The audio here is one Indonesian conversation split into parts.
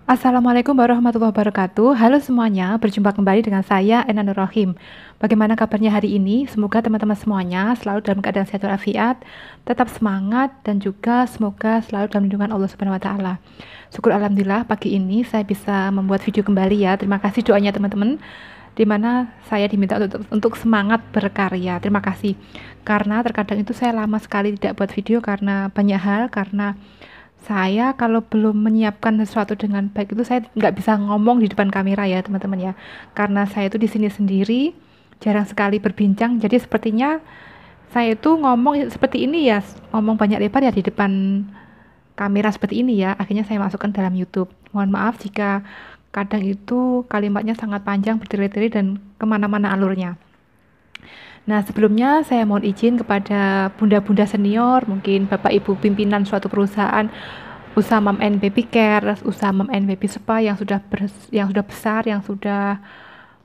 Assalamualaikum warahmatullahi wabarakatuh. Halo semuanya, berjumpa kembali dengan saya Ena Nur Rohim. Bagaimana kabarnya hari ini? Semoga teman-teman semuanya selalu dalam keadaan sehat walafiat, tetap semangat dan juga semoga selalu dalam lindungan Allah Subhanahu wa taala. Syukur alhamdulillah pagi ini saya bisa membuat video kembali ya. Terima kasih doanya teman-teman, di mana saya diminta untuk semangat berkarya. Terima kasih. Karena terkadang itu saya lama sekali tidak buat video karena banyak hal, karena saya kalau belum menyiapkan sesuatu dengan baik itu saya nggak bisa ngomong di depan kamera ya teman-teman ya. Karena saya itu di sini sendiri, jarang sekali berbincang. Jadi sepertinya saya itu ngomong seperti ini ya, ngomong banyak lebar ya di depan kamera seperti ini ya. Akhirnya saya masukkan dalam YouTube. Mohon maaf jika kadang itu kalimatnya sangat panjang, bertele-tele dan kemana-mana alurnya. Nah, sebelumnya saya mohon izin kepada bunda-bunda senior, mungkin bapak ibu pimpinan suatu perusahaan, usaha Mom and Baby Care, usaha Mom and Baby Spa yang sudah besar, yang sudah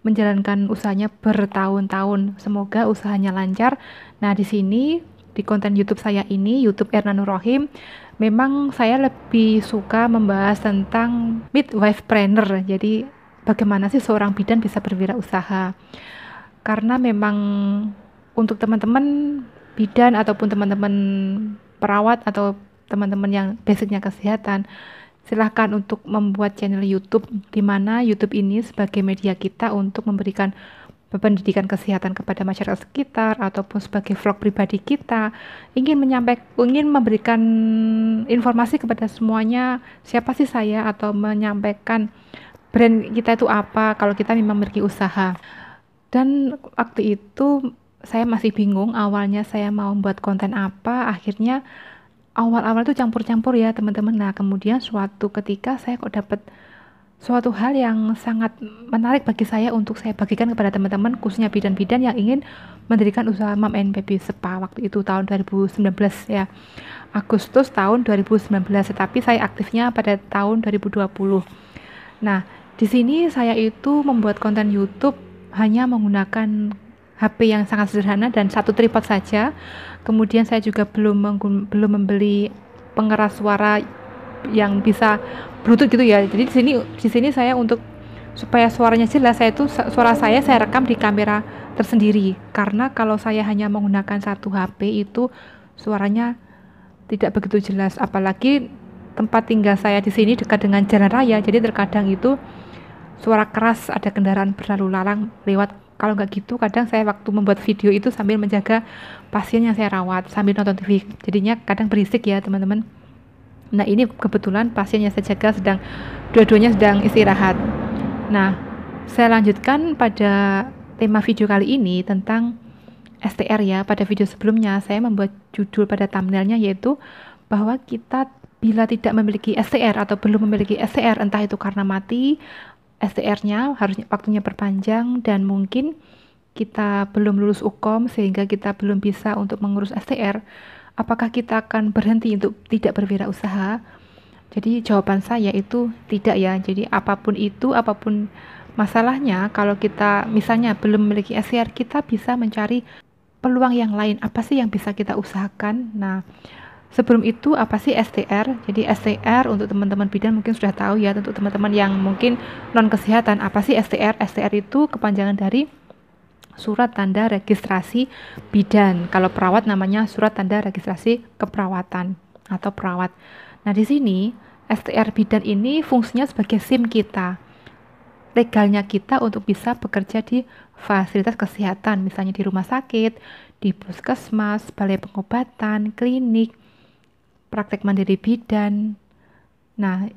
menjalankan usahanya bertahun-tahun. Semoga usahanya lancar. Nah, di sini di konten YouTube saya ini, YouTube Erna Nur Rohim, memang saya lebih suka membahas tentang midwife planner. Jadi, bagaimana sih seorang bidan bisa berwirausaha? Karena memang untuk teman-teman bidan ataupun teman-teman perawat atau teman-teman yang basicnya kesehatan, silahkan untuk membuat channel YouTube, di mana YouTube ini sebagai media kita untuk memberikan pendidikan kesehatan kepada masyarakat sekitar ataupun sebagai vlog pribadi kita, ingin memberikan informasi kepada semuanya siapa sih saya, atau menyampaikan brand kita itu apa kalau kita memang memiliki usaha. Dan waktu itu saya masih bingung awalnya saya mau membuat konten apa. Akhirnya awal-awal itu campur-campur ya teman-teman. Nah, kemudian suatu ketika saya kok dapat suatu hal yang sangat menarik bagi saya untuk saya bagikan kepada teman-teman, khususnya bidan-bidan yang ingin mendirikan usaha Mom and Baby Spa. Waktu itu tahun 2019 ya, Agustus tahun 2019, tetapi saya aktifnya pada tahun 2020. Nah, di sini saya itu membuat konten YouTube hanya menggunakan HP yang sangat sederhana dan satu tripod saja. Kemudian saya juga belum membeli pengeras suara yang bisa Bluetooth gitu ya. Jadi di sini saya untuk supaya suaranya jelas, suara saya rekam di kamera tersendiri. Karena kalau saya hanya menggunakan satu HP itu suaranya tidak begitu jelas. Apalagi tempat tinggal saya di sini dekat dengan jalan raya. Jadi terkadang itu suara keras, ada kendaraan berlalu lalang lewat. Kalau nggak gitu, kadang saya waktu membuat video itu sambil menjaga pasien yang saya rawat, sambil nonton TV. Jadinya kadang berisik ya teman-teman. Nah, ini kebetulan pasien yang saya jaga dua-duanya sedang istirahat. Nah, saya lanjutkan pada tema video kali ini tentang STR ya. Pada video sebelumnya saya membuat judul pada thumbnailnya, yaitu bahwa kita bila tidak memiliki STR atau belum memiliki STR, entah itu karena mati, STR-nya harusnya waktunya perpanjang, dan mungkin kita belum lulus UKOM sehingga kita belum bisa untuk mengurus STR, apakah kita akan berhenti untuk tidak berwirausaha? Jadi jawaban saya itu tidak ya. Jadi apapun itu, apapun masalahnya, kalau kita misalnya belum memiliki STR, kita bisa mencari peluang yang lain. Apa sih yang bisa kita usahakan? Nah, sebelum itu, apa sih STR? Jadi STR untuk teman-teman bidan mungkin sudah tahu ya. Untuk teman-teman yang mungkin non kesehatan, apa sih STR? STR itu kepanjangan dari Surat Tanda Registrasi Bidan. Kalau perawat namanya Surat Tanda Registrasi Keperawatan atau perawat. Nah, di sini STR bidan ini fungsinya sebagai SIM kita, legalnya kita untuk bisa bekerja di fasilitas kesehatan, misalnya di rumah sakit, di puskesmas, balai pengobatan, klinik, praktek mandiri bidan. Nah,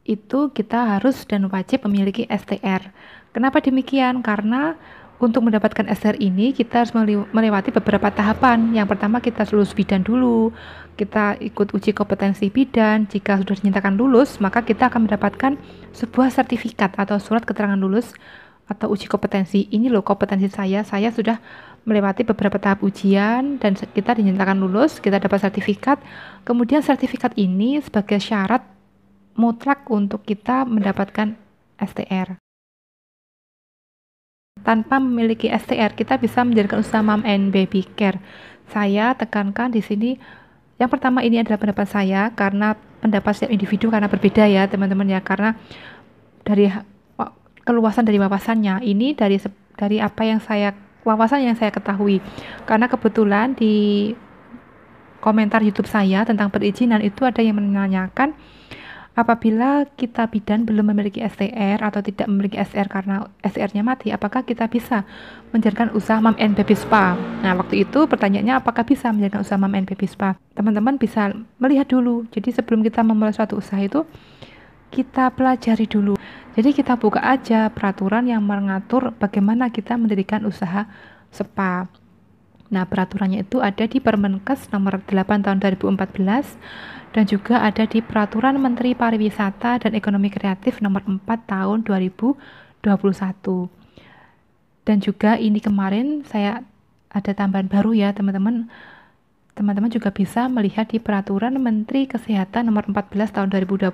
itu kita harus dan wajib memiliki STR. Kenapa demikian? Karena untuk mendapatkan STR ini kita harus melewati beberapa tahapan. Yang pertama, kita lulus bidan dulu. Kita ikut uji kompetensi bidan. Jika sudah dinyatakan lulus, maka kita akan mendapatkan sebuah sertifikat atau surat keterangan lulus atau uji kompetensi. Ini loh kompetensi saya sudah melewati beberapa tahap ujian dan kita dinyatakan lulus, kita dapat sertifikat. Kemudian sertifikat ini sebagai syarat mutlak untuk kita mendapatkan STR. Tanpa memiliki STR, kita bisa menjalankan usaha Mom and Baby Care. Saya tekankan di sini, yang pertama ini adalah pendapat saya, karena pendapat setiap individu karena berbeda ya teman-teman ya, karena dari keluasan dari wawasannya ini dari apa yang saya wawasan yang saya ketahui, karena kebetulan di komentar YouTube saya tentang perizinan itu ada yang menanyakan apabila kita bidan belum memiliki STR atau tidak memiliki STR karena STR-nya mati, apakah kita bisa menjalankan usaha Mom and Baby Spa? Nah, waktu itu pertanyaannya apakah bisa menjalankan usaha Mom and Baby Spa? Teman-teman bisa melihat dulu. Jadi sebelum kita memulai suatu usaha itu, kita pelajari dulu. Jadi kita buka aja peraturan yang mengatur bagaimana kita mendirikan usaha spa. Nah, peraturannya itu ada di Permenkes nomor 8 tahun 2014 dan juga ada di Peraturan Menteri Pariwisata dan Ekonomi Kreatif nomor 4 tahun 2021. Dan juga ini kemarin saya ada tambahan baru ya teman-teman. Teman-teman juga bisa melihat di Peraturan Menteri Kesehatan nomor 14 tahun 2021.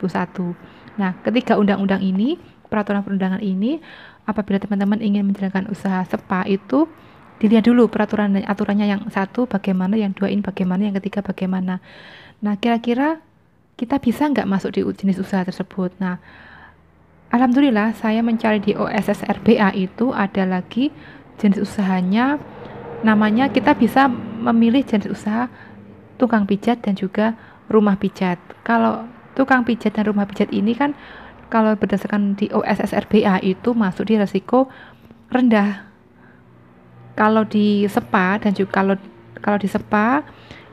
Nah, ketiga undang-undang ini, peraturan perundangan ini, apabila teman-teman ingin menjalankan usaha spa itu dilihat dulu peraturan dan aturannya, yang satu bagaimana, yang dua ini bagaimana, yang ketiga bagaimana. Nah, kira-kira kita bisa nggak masuk di jenis usaha tersebut? Nah, alhamdulillah saya mencari di OSSRBA itu ada lagi jenis usahanya, namanya kita bisa memilih jenis usaha tukang pijat dan juga rumah pijat. Kalau tukang pijat dan rumah pijat ini kan kalau berdasarkan di OSSRBA itu masuk di risiko rendah. Kalau di spa dan juga kalau di spa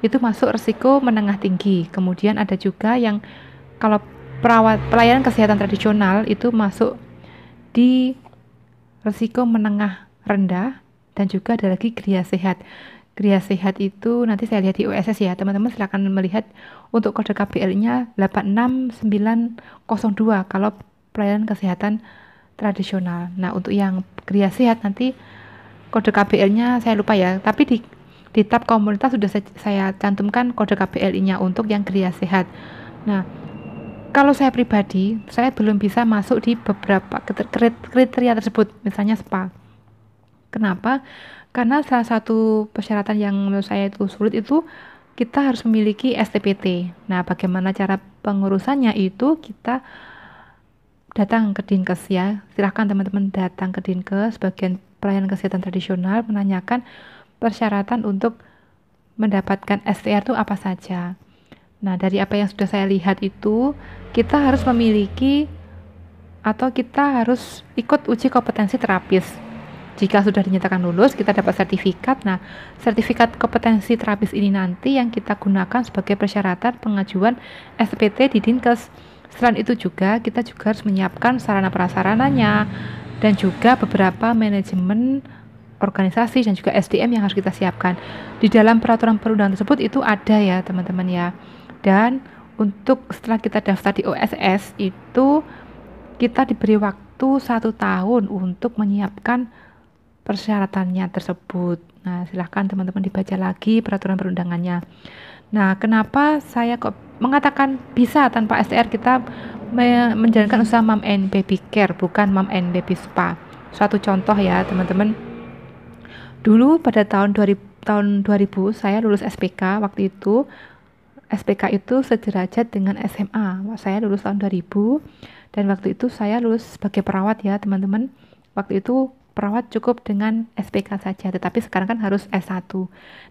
itu masuk risiko menengah tinggi. Kemudian ada juga yang kalau pelayanan kesehatan tradisional itu masuk di risiko menengah rendah, dan juga ada lagi gria sehat. Gria sehat itu nanti saya lihat di OSS ya, teman-teman silakan melihat untuk kode KBL-nya 86902 kalau pelayanan kesehatan tradisional. Nah, untuk yang gria sehat nanti kode KBL-nya saya lupa ya, tapi di tab komunitas sudah saya cantumkan kode KBL-nya untuk yang gria sehat. Nah, kalau saya pribadi, saya belum bisa masuk di beberapa kriteria tersebut, misalnya spa. Kenapa? Karena salah satu persyaratan yang menurut saya itu sulit itu kita harus memiliki STPT. Nah, bagaimana cara pengurusannya itu kita datang ke Dinkes ya. Silahkan teman-teman datang ke Dinkes bagian pelayanan kesehatan tradisional menanyakan persyaratan untuk mendapatkan STR itu apa saja. Nah, dari apa yang sudah saya lihat itu, kita harus memiliki atau kita harus ikut uji kompetensi terapis. Jika sudah dinyatakan lulus, kita dapat sertifikat. Nah, sertifikat kompetensi terapis ini nanti yang kita gunakan sebagai persyaratan pengajuan SPT di Dinkes. Selain itu juga, kita juga harus menyiapkan sarana prasarananya dan juga beberapa manajemen organisasi dan juga SDM yang harus kita siapkan. Di dalam peraturan perundangan tersebut itu ada ya teman-teman ya. Dan untuk setelah kita daftar di OSS itu kita diberi waktu 1 tahun untuk menyiapkan persyaratannya tersebut. Nah, silahkan teman-teman dibaca lagi peraturan perundangannya. Nah, kenapa saya kok mengatakan bisa tanpa STR kita menjalankan usaha Mom and Baby Care, bukan Mom and Baby Spa. Suatu contoh ya teman-teman. Dulu pada tahun 2000 saya lulus SPK. Waktu itu SPK itu sederajat dengan SMA. Saya lulus tahun 2000 dan waktu itu saya lulus sebagai perawat ya teman-teman. Waktu itu perawat cukup dengan SPK saja, tetapi sekarang kan harus S1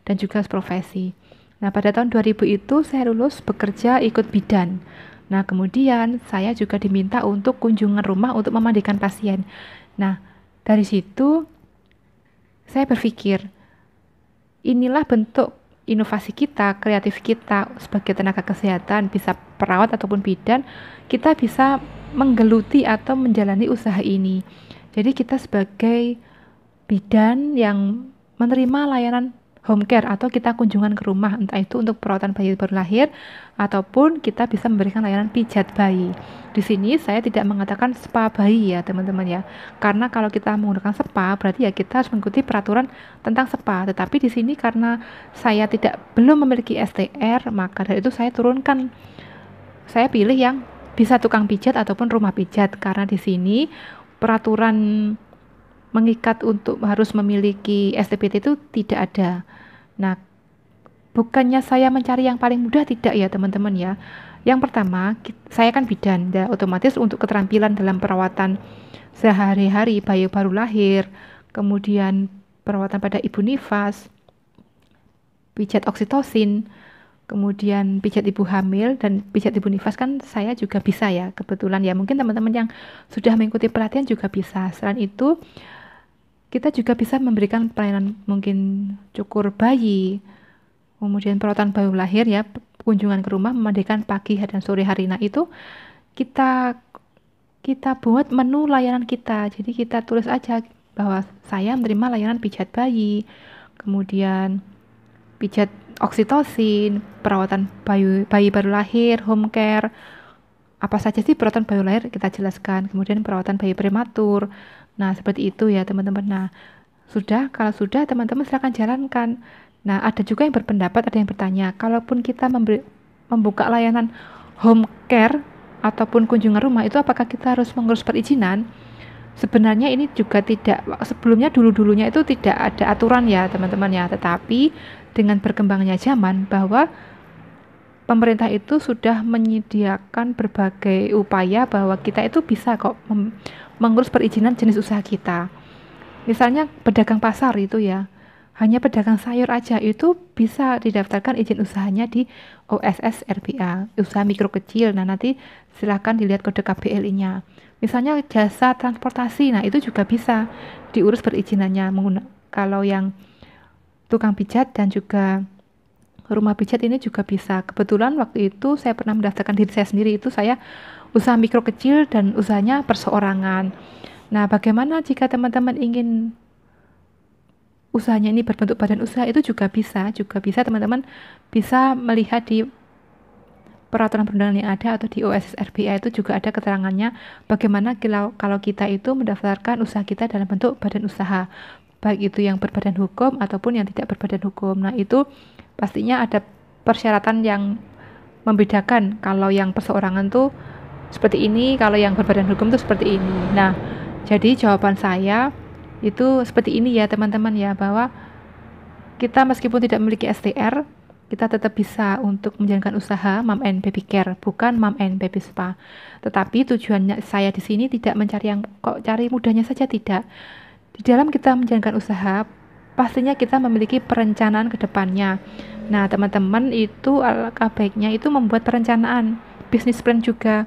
dan juga profesi. Nah, pada tahun 2000 itu saya lulus bekerja ikut bidan. Nah, kemudian saya juga diminta untuk kunjungan rumah untuk memandikan pasien. Nah, dari situ saya berpikir, inilah bentuk inovasi kita, kreatif kita sebagai tenaga kesehatan, bisa perawat ataupun bidan, kita bisa menggeluti atau menjalani usaha ini. Jadi kita sebagai bidan yang menerima layanan home care atau kita kunjungan ke rumah, entah itu untuk perawatan bayi baru lahir ataupun kita bisa memberikan layanan pijat bayi. Di sini saya tidak mengatakan spa bayi ya teman-teman ya, karena kalau kita menggunakan spa berarti ya kita harus mengikuti peraturan tentang spa. Tetapi di sini karena saya belum memiliki STR, maka dari itu saya turunkan, saya pilih yang bisa tukang pijat ataupun rumah pijat, karena di sini peraturan mengikat untuk harus memiliki STPT itu tidak ada. Nah, bukannya saya mencari yang paling mudah, tidak ya teman-teman ya. Yang pertama, saya kan bidan, dan otomatis untuk keterampilan dalam perawatan sehari-hari bayi baru lahir, kemudian perawatan pada ibu nifas, pijat oksitosin, kemudian pijat ibu hamil dan pijat ibu nifas kan saya juga bisa ya, kebetulan ya, mungkin teman-teman yang sudah mengikuti pelatihan juga bisa. Selain itu, kita juga bisa memberikan pelayanan mungkin cukur bayi, kemudian perawatan bayi lahir ya, kunjungan ke rumah, memandikan pagi dan sore hari. Nah itu kita kita buat menu layanan kita. Jadi kita tulis aja bahwa saya menerima layanan pijat bayi, kemudian pijat oksitosin, perawatan bayi baru lahir, home care, apa saja sih perawatan bayi lahir kita jelaskan, kemudian perawatan bayi prematur. Nah, seperti itu ya teman-teman. Nah, kalau sudah teman-teman silakan jalankan. Nah, ada juga yang berpendapat, ada yang bertanya, kalaupun kita membuka layanan home care ataupun kunjungan rumah, itu apakah kita harus mengurus perizinan? Sebenarnya ini juga tidak, sebelumnya dulu-dulunya itu tidak ada aturan ya teman-teman ya, tetapi dengan berkembangnya zaman bahwa pemerintah itu sudah menyediakan berbagai upaya bahwa kita itu bisa kok mengurus perizinan jenis usaha kita. Misalnya pedagang pasar itu ya, hanya pedagang sayur aja itu bisa didaftarkan izin usahanya di OSS RBA, usaha mikro kecil. Nah, nanti silahkan dilihat kode KBLI-nya. Misalnya jasa transportasi, nah itu juga bisa diurus perizinannya. Kalau yang tukang pijat dan juga rumah pijat ini juga bisa. Kebetulan waktu itu saya pernah mendaftarkan diri saya sendiri, itu saya usaha mikro kecil dan usahanya perseorangan. Nah, bagaimana jika teman-teman ingin usahanya ini berbentuk badan usaha, itu juga bisa teman-teman bisa melihat di peraturan perundangan yang ada atau di OSS RBA itu juga ada keterangannya bagaimana kalau kita itu mendaftarkan usaha kita dalam bentuk badan usaha, baik itu yang berbadan hukum ataupun yang tidak berbadan hukum. Nah, itu pastinya ada persyaratan yang membedakan, kalau yang perseorangan tuh seperti ini, kalau yang berbadan hukum tuh seperti ini. Nah, jadi jawaban saya itu seperti ini ya teman-teman ya, bahwa kita meskipun tidak memiliki STR, kita tetap bisa untuk menjalankan usaha mom and baby care, bukan mom and baby spa. Tetapi tujuannya saya di sini tidak mencari yang kok cari mudahnya saja, tidak. Di dalam kita menjalankan usaha, pastinya kita memiliki perencanaan ke depannya. Nah, teman-teman itu alangkah baiknya itu membuat perencanaan, bisnis plan juga.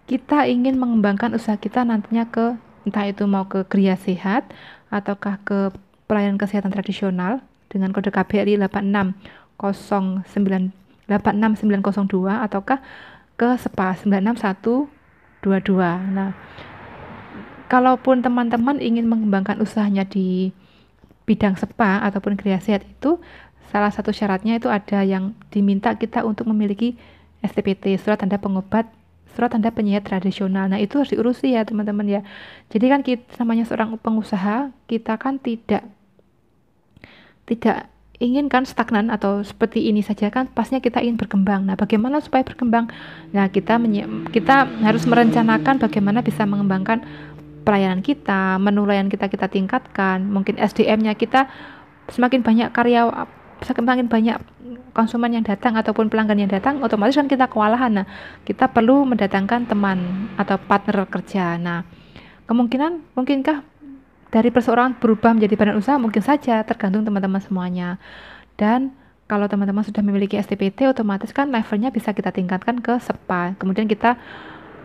Kita ingin mengembangkan usaha kita nantinya ke, entah itu mau ke Gria Sehat ataukah ke pelayanan kesehatan tradisional dengan kode KBRI 860986902 ataukah ke SPA 96122. Nah, kalaupun teman-teman ingin mengembangkan usahanya di bidang SPA ataupun Gria Sehat, itu salah satu syaratnya itu ada yang diminta kita untuk memiliki STPT, surat tanda pengobat, surat tanda penyiar tradisional. Nah, itu harus diurusi ya teman-teman ya. Jadi kan kita namanya seorang pengusaha, kita kan tidak ingin kan stagnan atau seperti ini saja, kan pastinya kita ingin berkembang. Nah, bagaimana supaya berkembang? Nah, kita harus merencanakan bagaimana bisa mengembangkan pelayanan kita, menu layanan kita tingkatkan, mungkin SDM-nya kita semakin banyak semakin banyak konsumen yang datang ataupun pelanggan yang datang, otomatis kan kita kewalahan. Nah, kita perlu mendatangkan teman atau partner kerja. Nah, mungkinkah dari perseorangan berubah menjadi badan usaha? Mungkin saja, tergantung teman-teman semuanya. Dan kalau teman-teman sudah memiliki STPT, otomatis kan levelnya bisa kita tingkatkan ke SPA. Kemudian kita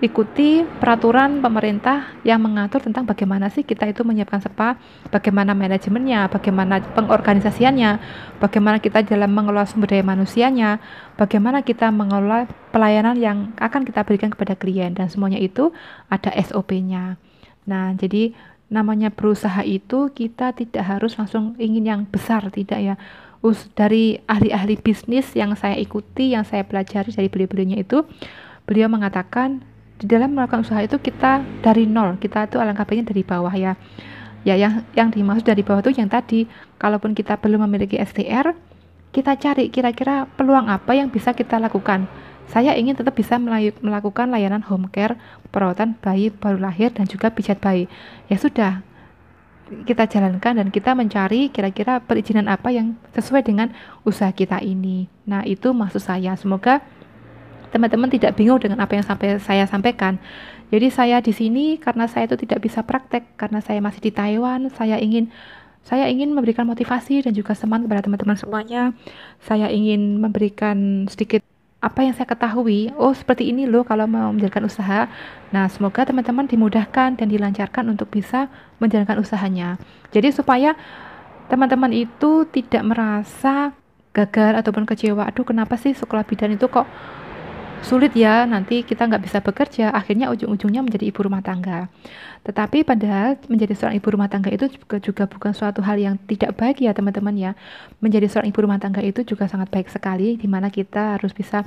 ikuti peraturan pemerintah yang mengatur tentang bagaimana sih kita itu menyiapkan SPA, bagaimana manajemennya, bagaimana pengorganisasiannya, bagaimana kita dalam mengelola sumber daya manusianya, bagaimana kita mengelola pelayanan yang akan kita berikan kepada klien, dan semuanya itu ada SOP-nya. Nah, jadi namanya berusaha itu kita tidak harus langsung ingin yang besar, tidak ya. Dari ahli-ahli bisnis yang saya ikuti, yang saya pelajari dari beliau-beliaunya itu, beliau mengatakan di dalam melakukan usaha itu kita dari nol, kita itu alangkah baiknya dari bawah ya. Ya, yang dimaksud dari bawah itu yang tadi, kalaupun kita belum memiliki STR, kita cari kira-kira peluang apa yang bisa kita lakukan. Saya ingin tetap bisa melakukan layanan home care, perawatan bayi baru lahir dan juga pijat bayi. Ya sudah, kita jalankan dan kita mencari kira-kira perizinan apa yang sesuai dengan usaha kita ini. Nah, itu maksud saya. Semoga teman-teman tidak bingung dengan apa yang saya sampaikan. Jadi saya di sini karena saya itu tidak bisa praktek, karena saya masih di Taiwan, saya ingin memberikan motivasi dan juga semangat kepada teman-teman semuanya. Saya ingin memberikan sedikit apa yang saya ketahui. Oh, seperti ini loh kalau mau menjalankan usaha. Nah, semoga teman-teman dimudahkan dan dilancarkan untuk bisa menjalankan usahanya. Jadi supaya teman-teman itu tidak merasa gagal ataupun kecewa. Aduh, kenapa sih sekolah bidan itu kok sulit ya, nanti kita nggak bisa bekerja, akhirnya ujung-ujungnya menjadi ibu rumah tangga. Tetapi padahal menjadi seorang ibu rumah tangga itu juga bukan suatu hal yang tidak baik ya teman-teman ya. Menjadi seorang ibu rumah tangga itu juga sangat baik sekali, di mana kita harus bisa,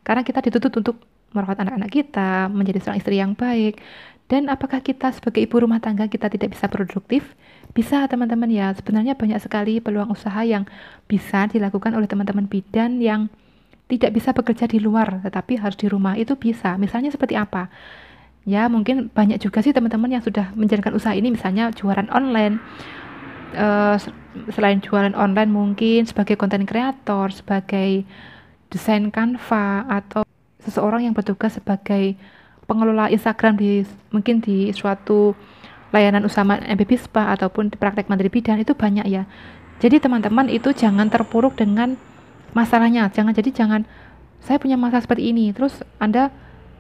karena kita dituntut untuk merawat anak-anak kita, menjadi seorang istri yang baik. Dan apakah kita sebagai ibu rumah tangga kita tidak bisa produktif? Bisa teman-teman ya, sebenarnya banyak sekali peluang usaha yang bisa dilakukan oleh teman-teman bidan yang tidak bisa bekerja di luar, tetapi harus di rumah, itu bisa. Misalnya seperti apa? Ya, mungkin banyak juga sih teman-teman yang sudah menjalankan usaha ini, misalnya jualan online. Eh, Selain jualan online, mungkin sebagai konten kreator, sebagai desain Canva, atau seseorang yang bertugas sebagai pengelola Instagram mungkin di suatu layanan usaha MPB Spa ataupun di praktek mandiri bidan, itu banyak ya. Jadi teman-teman itu jangan terpuruk dengan masalahnya, jangan saya punya masalah seperti ini terus Anda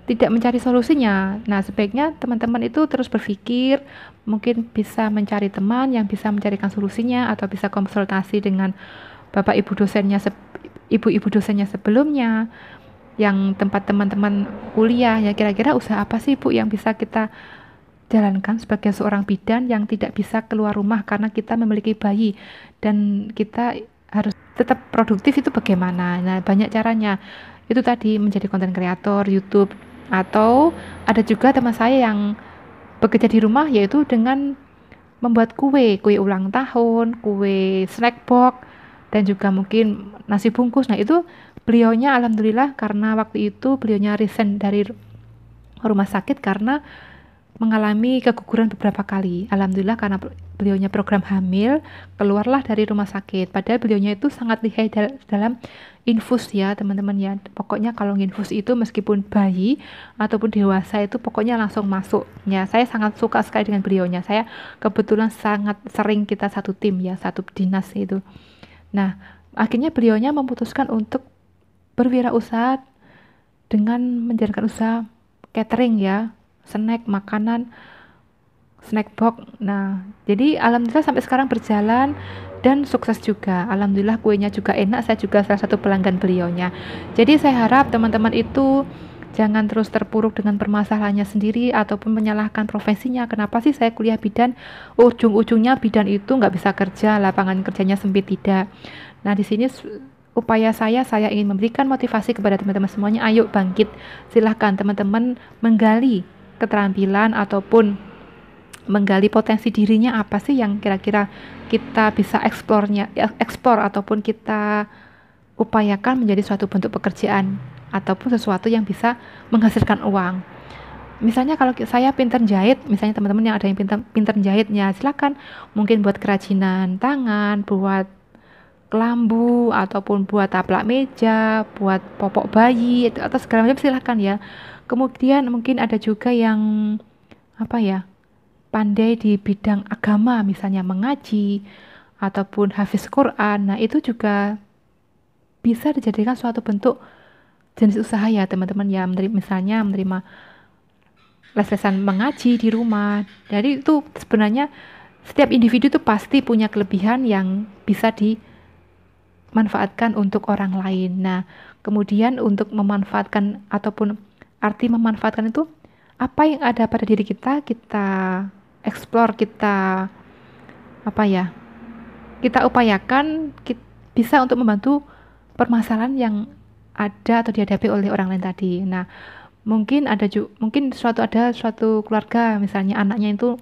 tidak mencari solusinya. Nah, sebaiknya teman-teman itu terus berpikir, mungkin bisa mencari teman yang bisa mencarikan solusinya, atau bisa konsultasi dengan bapak ibu dosennya, ibu-ibu dosennya sebelumnya, yang tempat teman-teman kuliah ya, kira-kira usaha apa sih Bu yang bisa kita jalankan sebagai seorang bidan yang tidak bisa keluar rumah karena kita memiliki bayi dan kita harus tetap produktif, itu bagaimana? Nah, banyak caranya. Itu tadi menjadi konten kreator YouTube, atau ada juga teman saya yang bekerja di rumah yaitu dengan membuat kue ulang tahun, kue snack box, dan juga mungkin nasi bungkus. Nah, itu beliaunya alhamdulillah karena waktu itu beliaunya resign dari rumah sakit karena mengalami keguguran beberapa kali. Alhamdulillah karena beliaunya program hamil, keluarlah dari rumah sakit. Padahal beliaunya itu sangat lihai dalam infus ya teman-teman ya. Pokoknya kalau infus itu meskipun bayi ataupun dewasa itu pokoknya langsung masuk. Ya, saya sangat suka sekali dengan beliaunya. Saya kebetulan sangat sering kita satu tim ya, satu dinas itu. Nah, akhirnya beliaunya memutuskan untuk berwirausaha dengan menjalankan usaha catering ya, snack, makanan, snack box. Nah, jadi alhamdulillah sampai sekarang berjalan dan sukses juga. Alhamdulillah kuenya juga enak, saya juga salah satu pelanggan beliaunya. Jadi saya harap teman-teman itu jangan terus terpuruk dengan permasalahannya sendiri ataupun menyalahkan profesinya. Kenapa sih saya kuliah bidan, ujung-ujungnya bidan itu nggak bisa kerja, lapangan kerjanya sempit, tidak. Nah, di sini upaya saya ingin memberikan motivasi kepada teman-teman semuanya. Ayo bangkit, silahkan teman-teman menggali keterampilan ataupun menggali potensi dirinya, apa sih yang kira-kira kita bisa eksplor ataupun kita upayakan menjadi suatu bentuk pekerjaan ataupun sesuatu yang bisa menghasilkan uang. Misalnya kalau saya pintar jahit, misalnya teman-teman yang ada yang pintar jahitnya, silakan mungkin buat kerajinan tangan, buat kelambu ataupun buat taplak meja, buat popok bayi atau segala macam, silahkan ya. Kemudian mungkin ada juga yang apa ya, pandai di bidang agama, misalnya mengaji ataupun hafiz Quran. Nah, itu juga bisa dijadikan suatu bentuk jenis usaha ya teman-teman ya, misalnya menerima les-lesan mengaji di rumah. Jadi itu sebenarnya setiap individu itu pasti punya kelebihan yang bisa dimanfaatkan untuk orang lain. Nah, kemudian untuk memanfaatkan ataupun arti memanfaatkan itu, apa yang ada pada diri kita eksplor, kita upayakan bisa untuk membantu permasalahan yang ada atau dihadapi oleh orang lain tadi. Nah, mungkin ada suatu keluarga, misalnya anaknya itu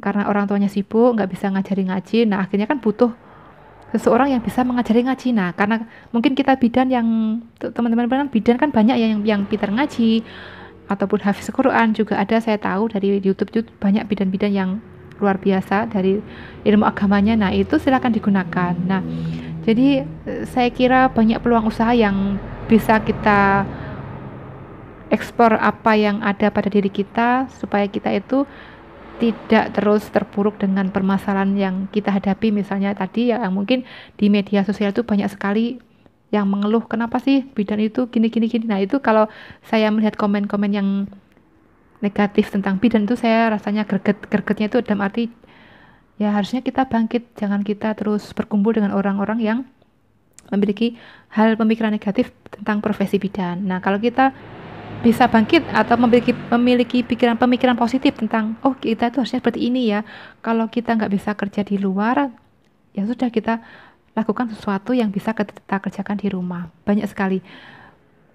karena orang tuanya sibuk nggak bisa ngajari ngaji. Nah, akhirnya kan butuh seseorang yang bisa mengajari ngaji. Nah, karena mungkin kita bidan yang teman-teman bidan kan banyak yang pintar ngaji ataupun hafiz Quran juga ada, saya tahu dari YouTube banyak bidan-bidan yang luar biasa dari ilmu agamanya. Nah, itu silakan digunakan. Nah, jadi saya kira banyak peluang usaha yang bisa kita eksplor apa yang ada pada diri kita, supaya kita itu tidak terus terpuruk dengan permasalahan yang kita hadapi. Misalnya tadi ya, yang mungkin di media sosial itu banyak sekali yang mengeluh, kenapa sih bidan itu gini gini gini. Nah itu kalau saya melihat komen-komen yang negatif tentang bidan itu, saya rasanya gregetnya itu dalam arti ya harusnya kita bangkit, jangan kita terus berkumpul dengan orang-orang yang memiliki hal pemikiran negatif tentang profesi bidan. Nah kalau kita bisa bangkit atau memiliki pemikiran positif tentang, oh kita itu harusnya seperti ini ya, kalau kita nggak bisa kerja di luar, ya sudah, kita lakukan sesuatu yang bisa kita kerjakan di rumah. Banyak sekali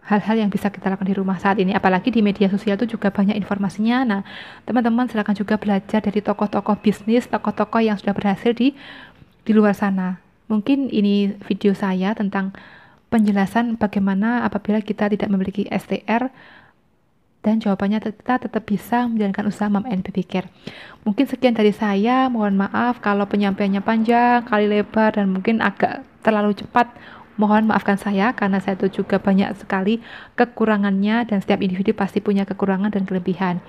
hal-hal yang bisa kita lakukan di rumah saat ini, apalagi di media sosial itu juga banyak informasinya. Nah teman-teman silakan juga belajar dari tokoh-tokoh bisnis, tokoh-tokoh yang sudah berhasil di luar sana. Mungkin ini video saya tentang penjelasan bagaimana apabila kita tidak memiliki STR, dan jawabannya kita tetap bisa menjalankan usaha Mom and Baby Care. Mungkin sekian dari saya, mohon maaf kalau penyampaiannya panjang, kali lebar, dan mungkin agak terlalu cepat. Mohon maafkan saya, karena saya itu juga banyak sekali kekurangannya, dan setiap individu pasti punya kekurangan dan kelebihan.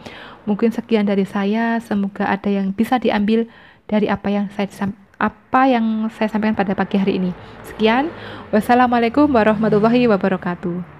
Mungkin sekian dari saya, semoga ada yang bisa diambil dari apa yang saya sampaikan pada pagi hari ini. Sekian, wassalamualaikum warahmatullahi wabarakatuh.